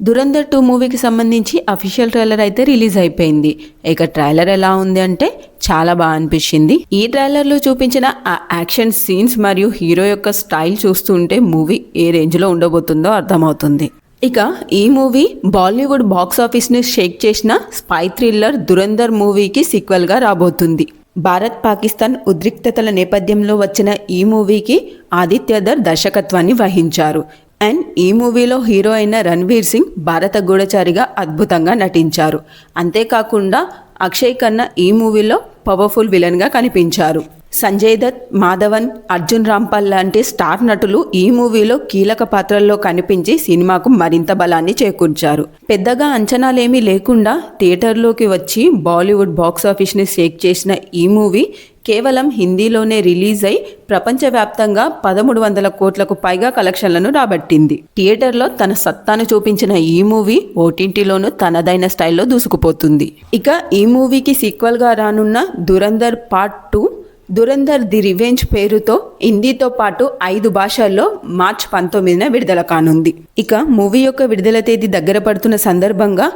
దురంధర్ 2 మూవీకి సంబంధించి official trailer అయితే రిలీజ్ అయిపోయింది. ఇక ట్రైలర్ ఎలా ఉంది అంటే చాలా బాగా అనిపించింది. ఈ ట్రైలర్ లో చూపించిన ఆ యాక్షన్ సీన్స్ మరియు హీరో యొక్క స్టైల్ చూస్తుంటే మూవీ ఏ రేంజ్ లో ఉండబోతుందో అర్థమవుతుంది. ఇక ఈ మూవీ బాలీవుడ్ బాక్స్ ఆఫీస్ ని షేక్ చేసిన స్పై థ్రిల్లర్ దురంధర్ మూవీకి సీక్వెల్ గా రాబోతుంది. భారత్ పాకిస్తాన్ ఉద్రిక్తతల నేపథ్యంలో వచ్చిన ఈ మూవీకి ఆదిత్యధర్ దర్శకత్వాన్ని వహించారు. అండ్ ఈ మూవీలో హీరో అయిన రణ్వీర్ సింగ్ భారత గూఢచారిగా అద్భుతంగా నటించారు. అంతేకాకుండా అక్షయ్ ఖన్నా ఈ మూవీలో పవర్ఫుల్ విలన్గా కనిపించారు. సంజయ్ దత్, మాధవన్, అర్జున్ రాంపాల్ లాంటి స్టార్ నటులు ఈ మూవీలో కీలక పాత్రల్లో కనిపించి సినిమాకు మరింత బలాన్ని చేకూర్చారు. పెద్దగా అంచనాలేమీ లేకుండా థియేటర్లోకి వచ్చి బాలీవుడ్ బాక్స్ ఆఫీస్ని షేక్ చేసిన ఈ మూవీ కేవలం హిందీలోనే రిలీజ్ అయి ప్రపంచవ్యాప్తంగా 1300 కోట్లకు పైగా కలెక్షన్లను రాబట్టింది. థియేటర్లో తన సత్తాను చూపించిన ఈ మూవీ ఓటీటీలోనూ తనదైన స్టైల్లో దూసుకుపోతుంది. ఇక ఈ మూవీకి సీక్వెల్గా రానున్న Dhurandhar part 2 Dhurandhar the revenge పేరుతో హిందీతో పాటు 5 భాషల్లో మార్చి 19న విడుదల కానుంది. ఇక మూవీ యొక్క విడుదల తేదీ దగ్గర పడుతున్న సందర్భంగా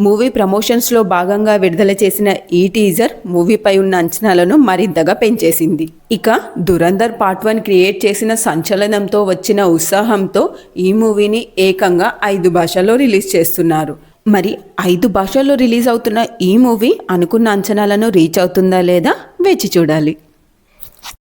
మూవీ ప్రమోషన్స్లో భాగంగా విడుదల చేసిన ఈ టీజర్ మూవీపై ఉన్న అంచనాలను మరింతగా పెంచేసింది. ఇక దురంధర్ పార్ట్ 1 క్రియేట్ చేసిన సంచలనంతో వచ్చిన ఉత్సాహంతో ఈ మూవీని ఏకంగా 5 భాషల్లో రిలీజ్ చేస్తున్నారు. మరి 5 భాషల్లో రిలీజ్ అవుతున్న ఈ మూవీ అనుకున్న అంచనాలను రీచ్ అవుతుందా లేదా వేచి చూడాలి.